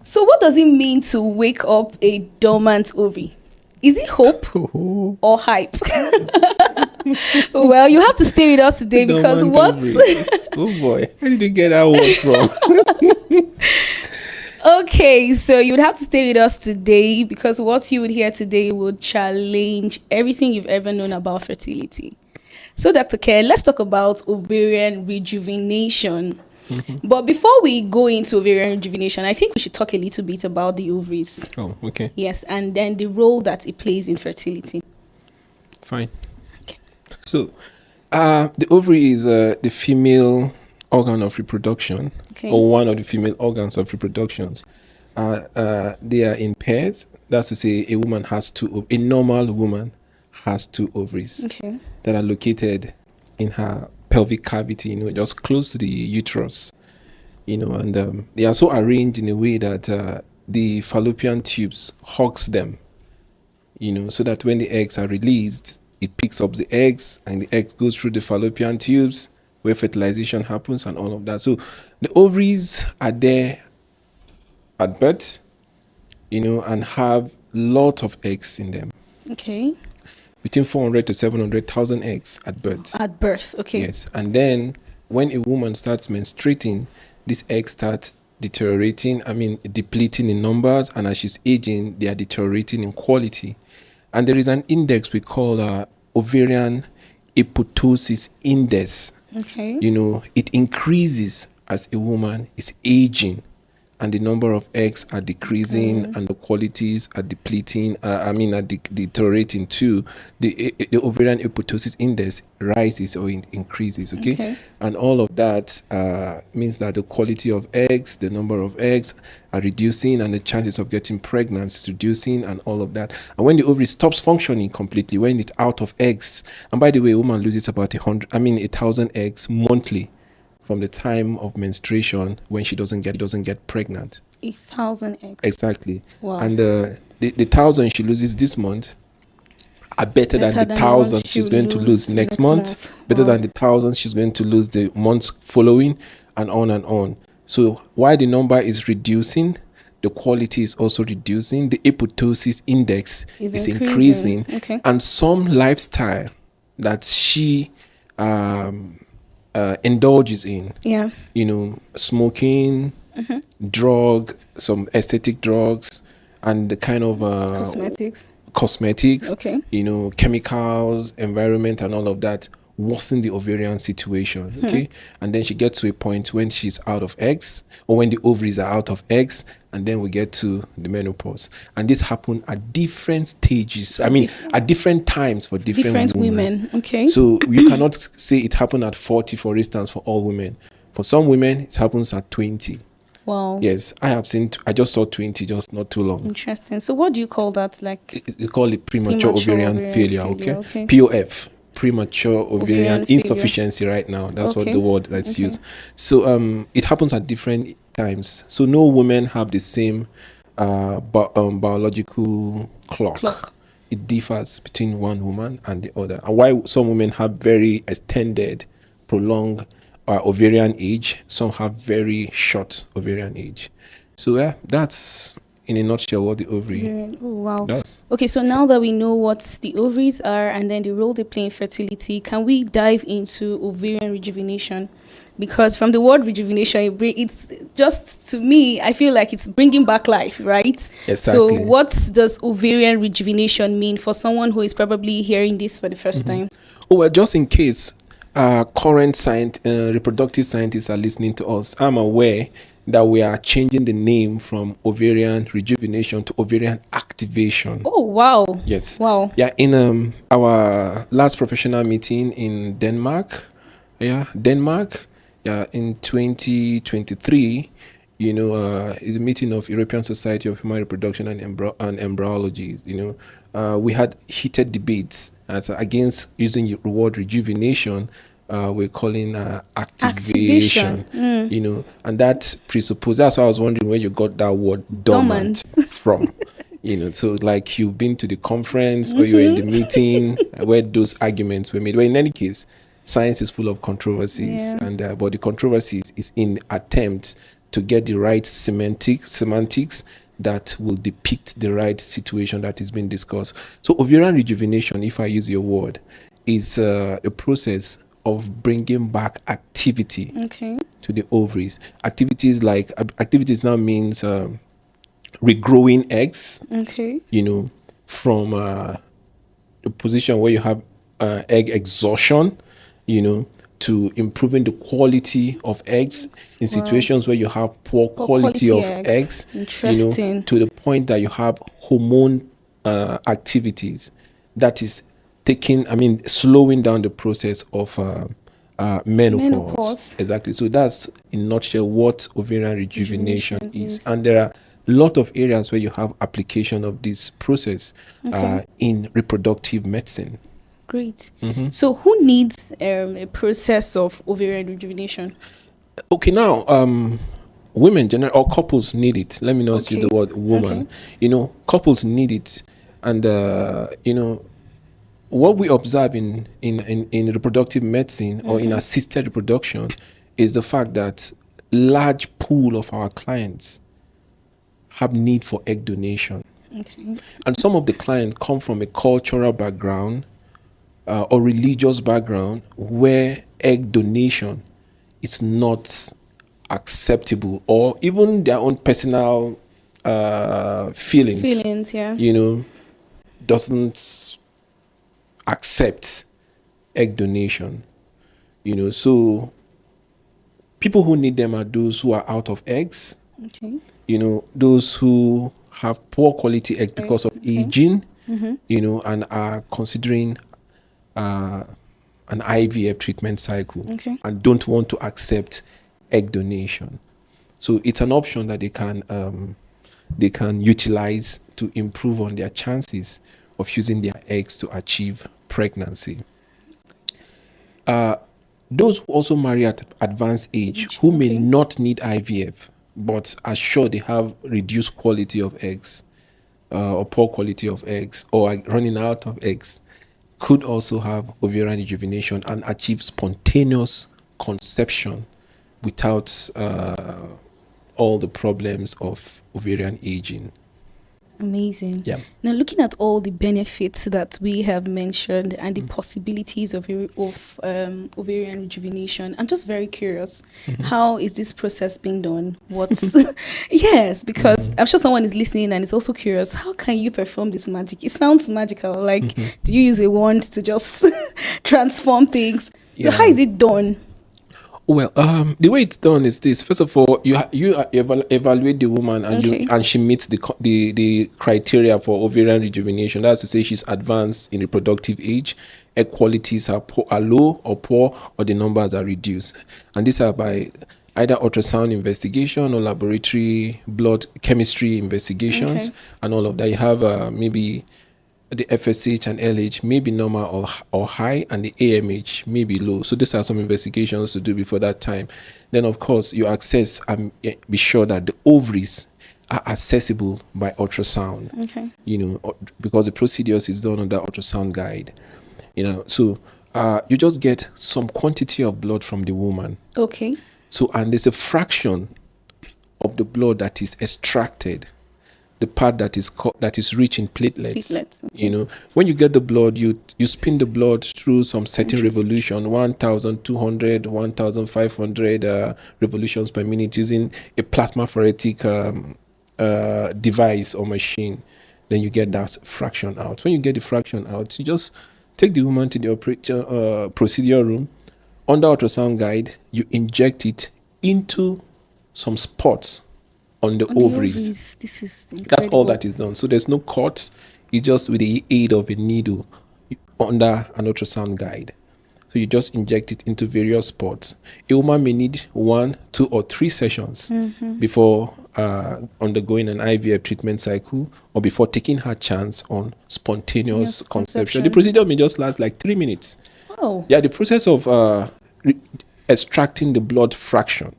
So what does it mean to wake up a dormant ovary? Is it hope or hype? Well, you have to stay with us today because what? Oh boy, where did you get that one from? Okay, so you would have to stay with us today because what you would hear today would challenge everything you've ever known about fertility. So, Dr. Ken, let's talk about ovarian rejuvenation. But before we go into ovarian rejuvenation, I think we should talk a little bit about the ovaries. Oh, okay. Yes, and then the role that it plays in fertility. Fine. Okay. So, the ovary is the female organ of reproduction, or one of the female organs of reproductions. They are in pairs. That's to say, a normal woman has two ovaries that are located in her pelvic cavity, just close to the uterus, and they are so arranged in a way that the fallopian tubes hugs them, so that when the eggs are released, it picks up the eggs and the eggs goes through the fallopian tubes where fertilization happens and all of that. So the ovaries are there at birth, and have lots of eggs in them. Okay. Between 400 to 700,000 eggs at birth. At birth, okay. Yes, and then when a woman starts menstruating, these eggs start depleting in numbers, and as she's aging, they are deteriorating in quality. And there is an index we call ovarian apoptosis index. Okay. It increases as a woman is aging, and the number of eggs are decreasing, and the qualities are deteriorating too. The ovarian apoptosis index rises or increases, okay? And all of that means that the quality of eggs, the number of eggs are reducing, and the chances of getting pregnant is reducing, and all of that. And when the ovary stops functioning completely, when it's out of eggs, and by the way, a woman loses about 1,000 eggs monthly from the time of menstruation when she doesn't get pregnant. 1,000 eggs. Exactly. Wow. And the 1,000 she loses this month are better than the 1,000 she's going to lose next month. Better than the 1,000 she's going to lose the months following, and on and on. So while the number is reducing, the quality is also reducing. The apoptosis index is increasing. Okay. And some lifestyle that she indulges in, smoking, some aesthetic drugs, and the kind of cosmetics, chemicals, environment, and all of that worsen the ovarian situation. And then she gets to a point when she's out of eggs, or when the ovaries are out of eggs, and then we get to the menopause. And this happens at different stages, at different times for different women. So you cannot say it happened at 40, for instance, for all women. For some women, it happens at 20. Wow. Yes, I just saw 20 just not too long. Interesting. So what do you call that? You call it premature ovarian failure, okay? POF. Premature ovarian insufficiency right now. That's what the word that's used. So it happens at different times. So no women have the same biological clock. It differs between one woman and the other. And why some women have very extended, prolonged ovarian age, some have very short ovarian age. So that's in a nutshell what the ovary does. Okay, so now that we know what the ovaries are and then the role they play in fertility, can we dive into ovarian rejuvenation? Because from the word rejuvenation, it's just, to me, I feel like it's bringing back life, right? Exactly. So what does ovarian rejuvenation mean for someone who is probably hearing this for the first time? Oh, well, just in case current reproductive scientists are listening to us, I'm aware that we are changing the name from ovarian rejuvenation to ovarian activation. Oh, wow. Yes. Wow. Yeah, in our last professional meeting in Denmark, in 2023, is a meeting of European Society of Human Reproduction and Embryology. We had heated debates against using the word rejuvenation. We're calling activation. And that presupposes. That's why I was wondering where you got that word dormant from. So like you've been to the conference or you were in the meeting where those arguments were made. But in any case, science is full of controversies, and but the controversies is in attempt to get the right semantics that will depict the right situation that is being discussed. So ovarian rejuvenation, if I use your word, is a process of bringing back activity to the ovaries. Activities now means regrowing eggs, from the position where you have egg exhaustion, to improving the quality of eggs in situations where you have poor quality of eggs, to the point that you have hormone activities that is slowing down the process of menopause. Exactly. So that's in a nutshell what ovarian rejuvenation is. And there are a lot of areas where you have application of this process in reproductive medicine. Great. So who needs a process of ovarian rejuvenation? Okay, now women or couples need it. Let me not use the word woman. Couples need it. And what we observe in reproductive medicine or in assisted reproduction is the fact that large pool of our clients have need for egg donation. And some of the clients come from a cultural background or religious background where egg donation is not acceptable, or even their own personal feelings, doesn't accept egg donation. So people who need them are those who are out of eggs, those who have poor quality eggs because of aging, and are considering an IVF treatment cycle and don't want to accept egg donation. So it's an option that they can utilize to improve on their chances of using their eggs to achieve pregnancy. Those who also marry at advanced age, who may not need IVF, but are sure they have reduced quality of eggs or poor quality of eggs, or are running out of eggs, could also have ovarian rejuvenation and achieve spontaneous conception without all the problems of ovarian aging. Amazing. Yeah. Now, looking at all the benefits that we have mentioned and the possibilities of ovarian rejuvenation, I'm just very curious. How is this process being done? Yes, because I'm sure someone is listening and is also curious. How can you perform this magic? It sounds magical. Like, do you use a wand to just transform things? So how is it done? Well, the way it's done is this. First of all, you evaluate the woman, and she meets the criteria for ovarian rejuvenation. That's to say she's advanced in reproductive age, egg qualities are low or poor, or the numbers are reduced. And these are by either ultrasound investigation or laboratory blood chemistry investigations and all of that. You have maybe the FSH and LH may be normal or high, and the AMH may be low. So these are some investigations to do before that time. Then, of course, you access and be sure that the ovaries are accessible by ultrasound. Because the procedures is done on that ultrasound guide. So you just get some quantity of blood from the woman. So, and there's a fraction of the blood that is extracted, the part that is rich in platelets. When you get the blood, you spin the blood through some certain revolution, 1,200, 1,500 revolutions per minute, using a plasmapheretic device or machine. Then you get that fraction out. When you get the fraction out, you just take the woman to the procedure room. Under ultrasound guide, you inject it into some spots on the ovaries. This is incredible. That's all that is done. So there's no cut. It's just with the aid of a needle under an ultrasound guide. So you just inject it into various spots. A woman may need 1, 2, or 3 sessions before undergoing an IVF treatment cycle, or before taking her chance on spontaneous conception. The procedure may just last like 3 minutes. Yeah, the process of extracting the blood fraction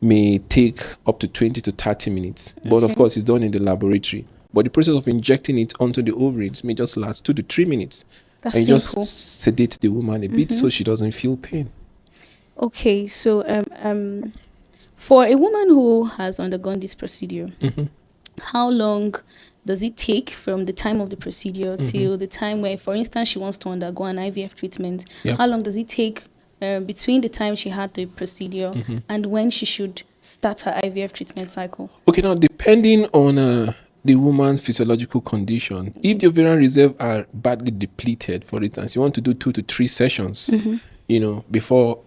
may take up to 20 to 30 minutes. But of course, it's done in the laboratory. But the process of injecting it onto the ovaries may just last 2 to 3 minutes. That's and you simple. Just sedate the woman a bit so she doesn't feel pain. Okay, so For a woman who has undergone this procedure, how long does it take from the time of the procedure till the time where, for instance, she wants to undergo an IVF treatment? Yeah. How long does it take between the time she had the procedure and when she should start her IVF treatment cycle? Okay, now depending on the woman's physiological condition, if the ovarian reserve are badly depleted, for instance, you want to do 2 to 3 sessions, before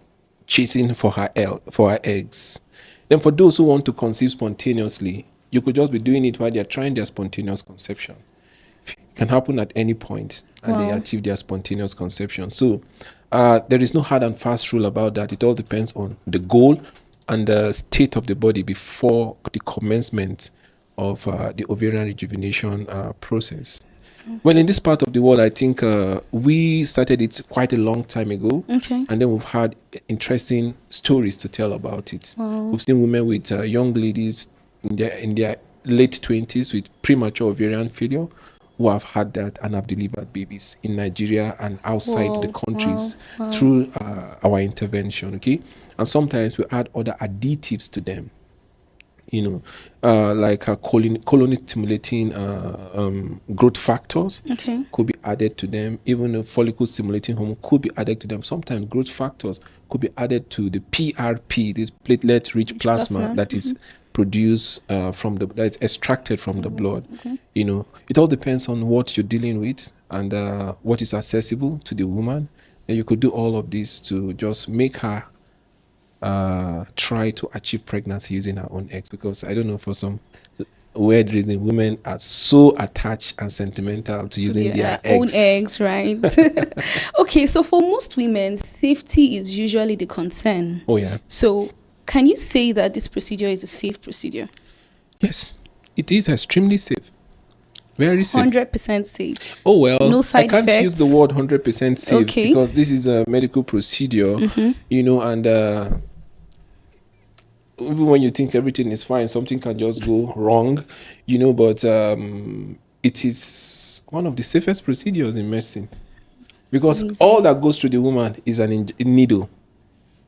chasing for her eggs. Then for those who want to conceive spontaneously, you could just be doing it while they're trying their spontaneous conception. It can happen at any point, and they achieve their spontaneous conception. So there is no hard and fast rule about that. It all depends on the goal and the state of the body before the commencement of the ovarian rejuvenation process. Well, in this part of the world, I think we started it quite a long time ago. Okay. And then we've had interesting stories to tell about it. Wow. We've seen women with young ladies in their late 20s with premature ovarian failure who have had that and have delivered babies in Nigeria and outside the countries through our intervention, okay? And sometimes we add other additives to them, like colony stimulating growth factors could be added to them. Even a follicle stimulating hormone could be added to them. Sometimes growth factors could be added to the PRP, this platelet rich plasma that is produced that's extracted from the blood. It all depends on what you're dealing with and what is accessible to the woman. And you could do all of this to just make her try to achieve pregnancy using her own eggs, because I don't know, for some weird reason, women are so attached and sentimental to using their own eggs, right? Okay, so for most women, safety is usually the concern. Oh yeah. So can you say that this procedure is a safe procedure? Yes, it is extremely safe. Very safe. 100% safe. Oh well, no side I can't effects. use the word 100% safe because this is a medical procedure, and even when you think everything is fine, something can just go wrong, but it is one of the safest procedures in medicine, because all that goes through the woman is a needle,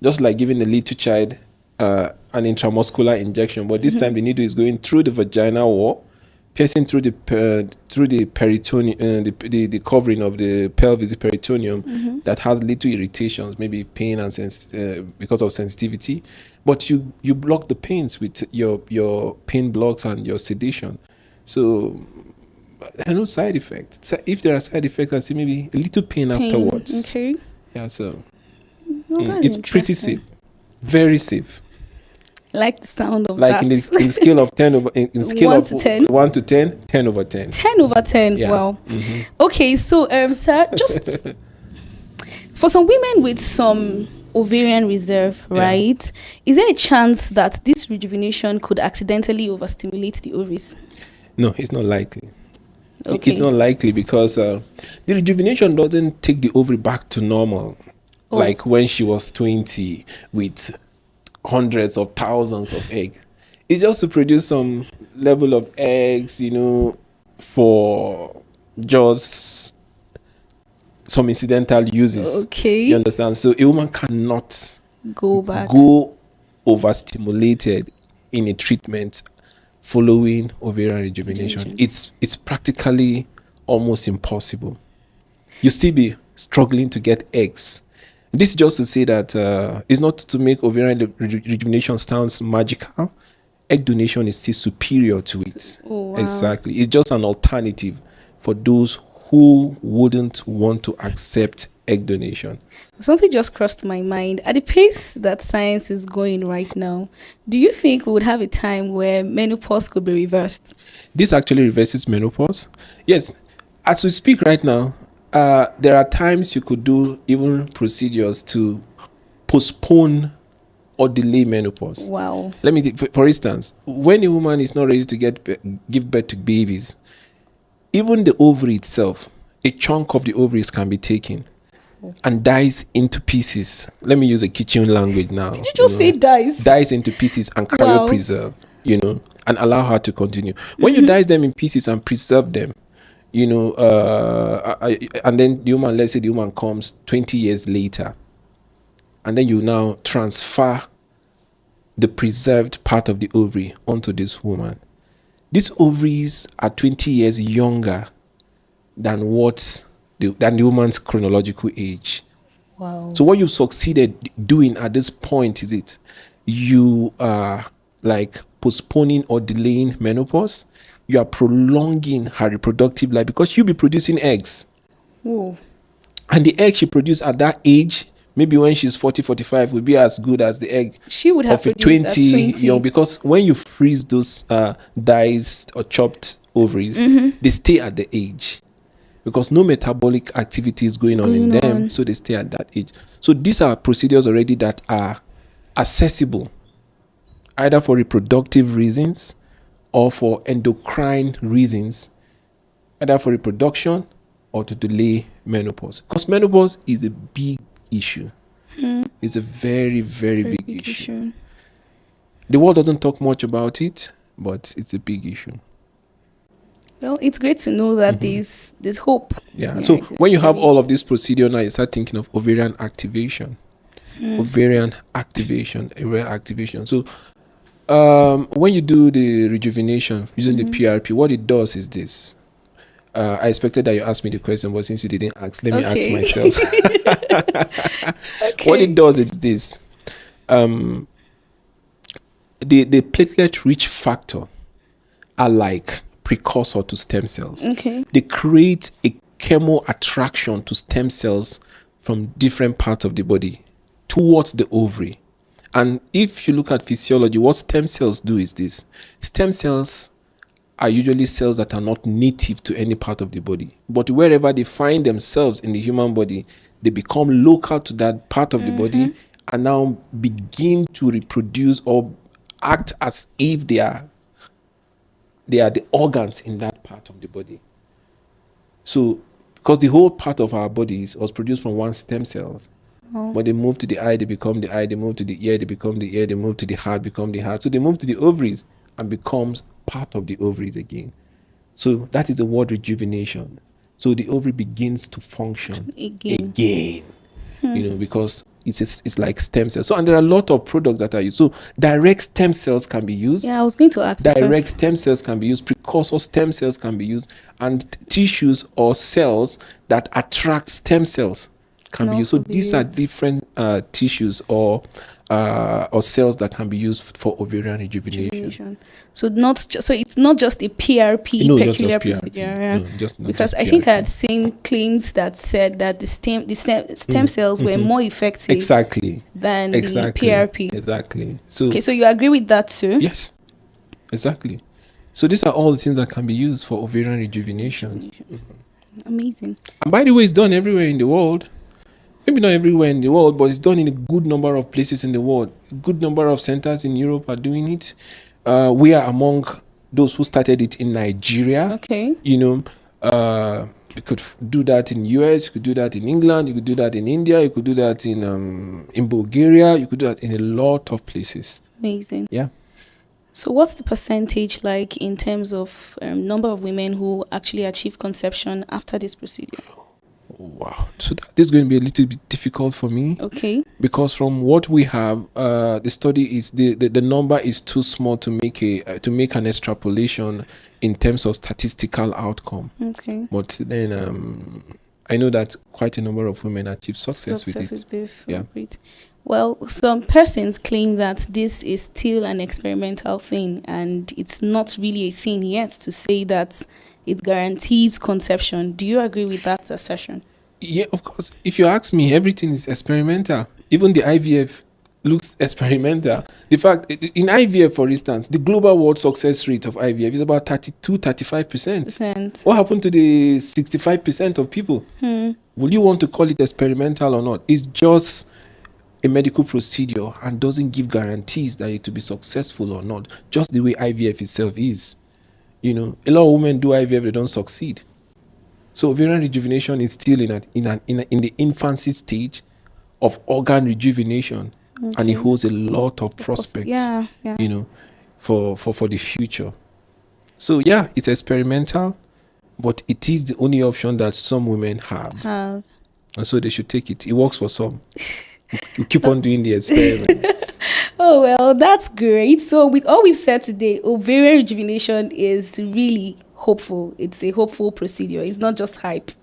just like giving a little child an intramuscular injection, but this time the needle is going through the vaginal wall, piercing through the peritoneum, the covering of the pelvis, the peritoneum, that has little irritations, maybe pain and because of sensitivity. But you block the pains with your pain blocks and your sedation. So there are no side effects. So if there are side effects, I see maybe a little pain afterwards. Okay. Yeah. So it's pretty safe, very safe. Like the sound of like that. in scale of 10 over in scale 1 of to 10. 1 to 10, 10 over 10. 10 over 10. Yeah. Wow. Okay, so sir, just for some women with some ovarian reserve, right? Is there a chance that this rejuvenation could accidentally overstimulate the ovaries? No, it's not likely. Okay. It's not likely because the rejuvenation doesn't take the ovary back to normal, like when she was 20 with hundreds of thousands of eggs. It's just to produce some level of eggs, for just some incidental uses. Okay. You understand? So a woman cannot go overstimulated in a treatment following ovarian rejuvenation. It's practically almost impossible. You still be struggling to get eggs. This is just to say that it's not to make ovarian rejuvenation sounds magical. Egg donation is still superior to it. Oh, wow. Exactly. It's just an alternative for those who wouldn't want to accept egg donation. Something just crossed my mind. At the pace that science is going right now, do you think we would have a time where menopause could be reversed? This actually reverses menopause. Yes. As we speak right now, there are times you could do even procedures to postpone or delay menopause. Wow. Let me for instance, when a woman is not ready to give birth to babies, even the ovary itself, a chunk of the ovaries can be taken and dies into pieces. Let me use a kitchen language now. Did you just say dies? Dies into pieces and cryopreserve, and allow her to continue. When you dice them in pieces and preserve them, and then let's say the woman comes 20 years later, and then you now transfer the preserved part of the ovary onto this woman. These ovaries are 20 years younger than the woman's chronological age. Wow. So what you've succeeded doing at this point is you are like postponing or delaying menopause. You are prolonging her reproductive life because she'll be producing eggs. Whoa. And the egg she produced at that age, maybe when she's 40, 45, will be as good as the egg she would have of a 20 young. Because when you freeze those diced or chopped ovaries, they stay at the age. Because no metabolic activity is going on in them, so they stay at that age. So these are procedures already that are accessible, either for reproductive reasons or for endocrine reasons, either for reproduction or to delay menopause. Because menopause is a big issue. It's a very, very big issue. The world doesn't talk much about it, but it's a big issue. Well, it's great to know that there's hope. Yeah. So when you have all of this procedure now, you start thinking of ovarian activation. Ovarian activation. So when you do the rejuvenation using the PRP, what it does is this. I expected that you asked me the question, but since you didn't ask, let me ask myself. What it does is this. The platelet-rich factor are like precursor to stem cells. They create a chemo attraction to stem cells from different parts of the body towards the ovary. And if you look at physiology, what stem cells do is this. Stem cells are usually cells that are not native to any part of the body, but wherever they find themselves in the human body, they become local to that part of the body and now begin to reproduce or act as if they are the organs in that part of the body. So, because the whole part of our bodies was produced from one stem cells. When they move to the eye, they become the eye. They move to the ear, they become the ear. They move to the heart, become the heart. So they move to the ovaries and becomes part of the ovaries again. So that is the word rejuvenation. So the ovary begins to function again. Because it's like stem cells. So, and there are a lot of products that are used. So direct stem cells can be used. Yeah, I was going to ask. Direct stem cells can be used. Precursor stem cells can be used. And tissues or cells that attract stem cells can be used. So these are different tissues or cells that can be used for ovarian rejuvenation. So it's not just a PRP peculiar procedure. Because I think I had seen claims that said that the stem cells were more effective than the PRP. Exactly. So you agree with that too? Yes. Exactly. So these are all the things that can be used for ovarian rejuvenation. Amazing. And by the way, it's done everywhere in the world. Maybe not everywhere in the world, but it's done in a good number of places in the world. A good number of centers in Europe are doing it. We are among those who started it in Nigeria. You could do that in US, you could do that in England, you could do that in India, you could do that in Bulgaria, you could do that in a lot of places. Amazing. Yeah. So what's the percentage like in terms of number of women who actually achieve conception after this procedure? Wow. So this is going to be a little bit difficult for me. Because from what we have, the study is the number is too small to make an extrapolation in terms of statistical outcome. But then I know that quite a number of women achieve success with this. Yeah. Great. Well, some persons claim that this is still an experimental thing and it's not really a thing yet to say that it guarantees conception. Do you agree with that assertion? Yeah, of course. If you ask me, everything is experimental. Even the IVF looks experimental. The fact, in IVF, for instance, the global world success rate of IVF is about 32-35%. What happened to the 65% of people? Will you want to call it experimental or not? It's just a medical procedure and doesn't give guarantees that it will be successful or not, just the way IVF itself is. A lot of women do IVF, they don't succeed. So ovarian rejuvenation is still in the infancy stage of organ rejuvenation, and it holds a lot of prospects, for the future. So yeah, it's experimental, but it is the only option that some women have. And so they should take it. It works for some. You keep on doing the experiments. Oh, well, that's great. So, with all we've said today, ovarian rejuvenation is really hopeful. It's a hopeful procedure. It's not just hype.